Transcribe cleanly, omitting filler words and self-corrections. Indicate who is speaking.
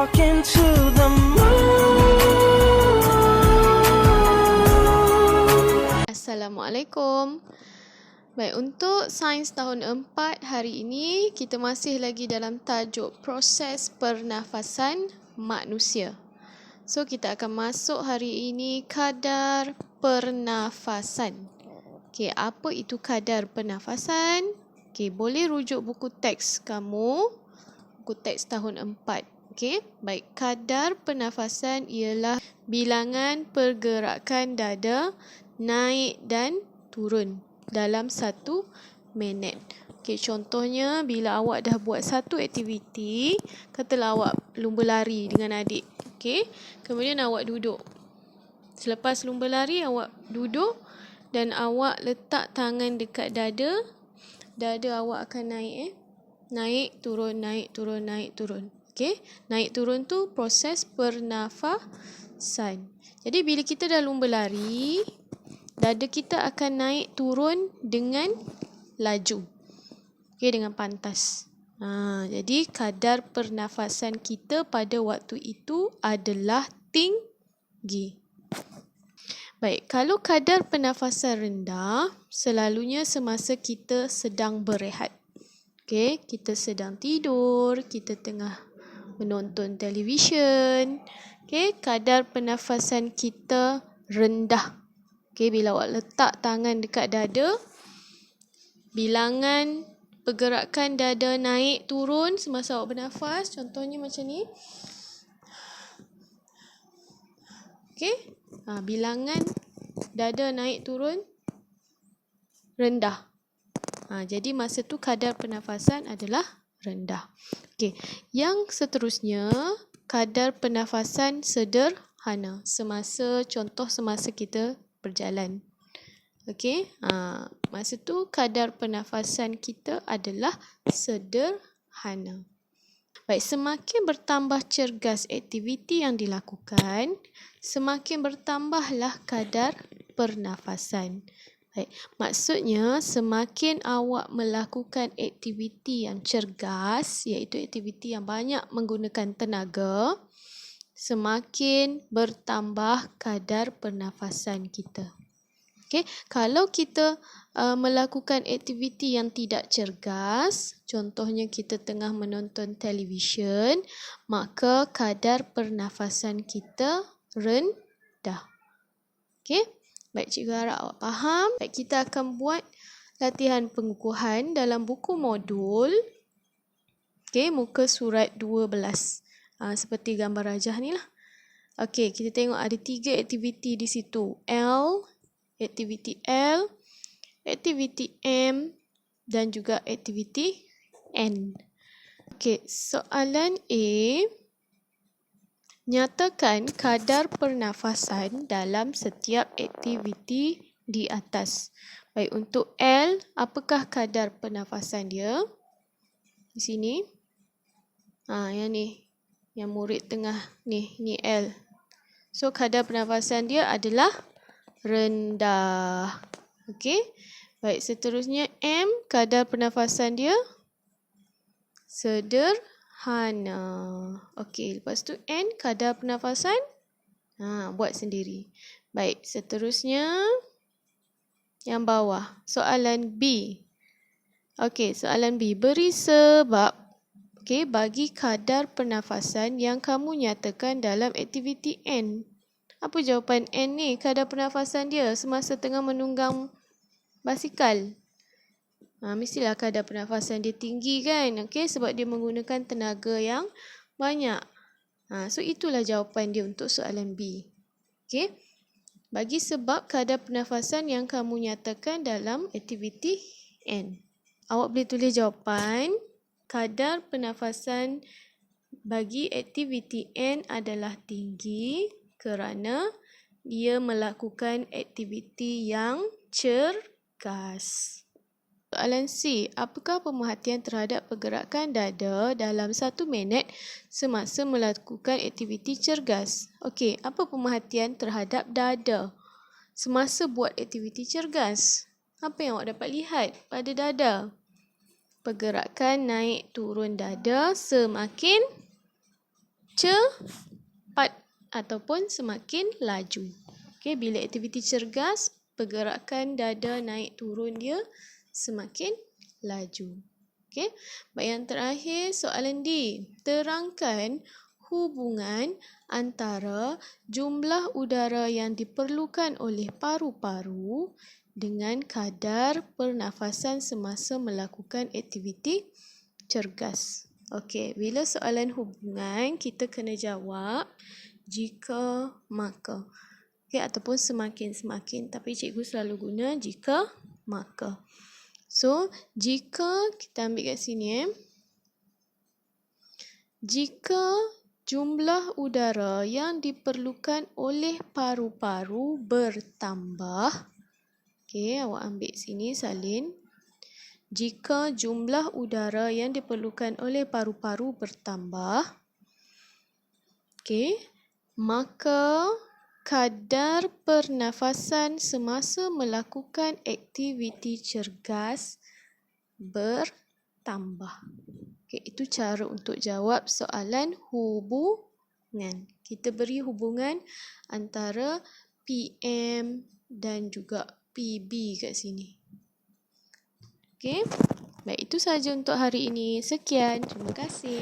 Speaker 1: talking to the moon.
Speaker 2: Assalamualaikum. Baik, untuk sains tahun 4 hari ini kita masih lagi dalam tajuk proses pernafasan manusia. So kita akan masuk hari ini kadar pernafasan. Okey, apa itu kadar pernafasan? Okey, boleh rujuk buku teks kamu, buku teks tahun 4. Okey, baik, kadar pernafasan ialah bilangan pergerakan dada naik dan turun dalam 1 minit. Okey, contohnya bila awak dah buat satu aktiviti, katalah awak lumba lari dengan adik. Okey, kemudian awak duduk. Selepas lumba lari, awak duduk dan awak letak tangan dekat dada. Dada awak akan naik. Naik, turun, naik, turun, naik, turun. Okey, naik turun tu proses pernafasan. Jadi bila kita dah lumba lari, dada kita akan naik turun dengan laju. Okey, dengan pantas. Jadi kadar pernafasan kita pada waktu itu adalah tinggi. Baik, kalau kadar pernafasan rendah, selalunya semasa kita sedang berehat. Okey, kita sedang tidur, kita tengah menonton televisyen. Okey, kadar pernafasan kita rendah. Okey, bila awak letak tangan dekat dada, bilangan pergerakan dada naik turun semasa awak bernafas. Contohnya macam ni. Okey, bilangan dada naik turun rendah. Jadi masa tu kadar pernafasan adalah rendah. Okey, yang seterusnya kadar pernafasan sederhana. Semasa kita berjalan. Okey, masa tu kadar pernafasan kita adalah sederhana. Baik, semakin bertambah cergas aktiviti yang dilakukan, semakin bertambahlah kadar pernafasan. Baik, maksudnya semakin awak melakukan aktiviti yang cergas, iaitu aktiviti yang banyak menggunakan tenaga, semakin bertambah kadar pernafasan kita. Okey, kalau kita melakukan aktiviti yang tidak cergas, contohnya kita tengah menonton televisyen, maka kadar pernafasan kita rendah. Okey, baik, cikgu harap awak faham. Baik, kita akan buat latihan pengukuhan dalam buku modul. Okey, muka surat 12. Seperti gambar rajah ni lah. Okey, kita tengok ada 3 aktiviti di situ. Aktiviti L, aktiviti M dan juga aktiviti N. Okey, soalan A. Nyatakan kadar pernafasan dalam setiap aktiviti di atas. Baik, untuk L, apakah kadar pernafasan dia? Di sini. Yang ni. Yang murid tengah ni L. So, kadar pernafasan dia adalah rendah. Okey. Baik, seterusnya M, kadar pernafasan dia sederhana. Okey, lepas tu N, kadar pernafasan buat sendiri. Baik, seterusnya yang bawah, soalan B. Okey, soalan B, beri sebab bagi kadar pernafasan yang kamu nyatakan dalam aktiviti N. Apa jawapan N ni? Kadar pernafasan dia semasa tengah menunggang basikal. Mestilah kadar pernafasan dia tinggi kan? Okey, sebab dia menggunakan tenaga yang banyak. So itulah jawapan dia untuk soalan B. Okey. Bagi sebab kadar pernafasan yang kamu nyatakan dalam aktiviti N. Awak boleh tulis jawapan. Kadar pernafasan bagi aktiviti N adalah tinggi kerana dia melakukan aktiviti yang cergas. Soalan C. Apakah pemerhatian terhadap pergerakan dada dalam 1 minit semasa melakukan aktiviti cergas? Okey, apa pemerhatian terhadap dada semasa buat aktiviti cergas? Apa yang awak dapat lihat pada dada? Pergerakan naik turun dada semakin cepat ataupun semakin laju. Okey, bila aktiviti cergas, pergerakan dada naik turun dia semakin laju. Okey. Baik, yang terakhir soalan D. Terangkan hubungan antara jumlah udara yang diperlukan oleh paru-paru dengan kadar pernafasan semasa melakukan aktiviti cergas. Okey, bila soalan hubungan, kita kena jawab jika maka. Okey, ataupun semakin-semakin. Tapi cikgu selalu guna jika maka. So, jika kita ambil kat sini jika jumlah udara yang diperlukan oleh paru-paru bertambah. Okey, awak ambil sini salin. Jika jumlah udara yang diperlukan oleh paru-paru bertambah, okey, maka kadar pernafasan semasa melakukan aktiviti cergas bertambah. Okey, itu cara untuk jawab soalan hubungan. Kita beri hubungan antara PM dan juga PB kat sini. Okey. Baik, itu sahaja untuk hari ini. Sekian. Terima kasih.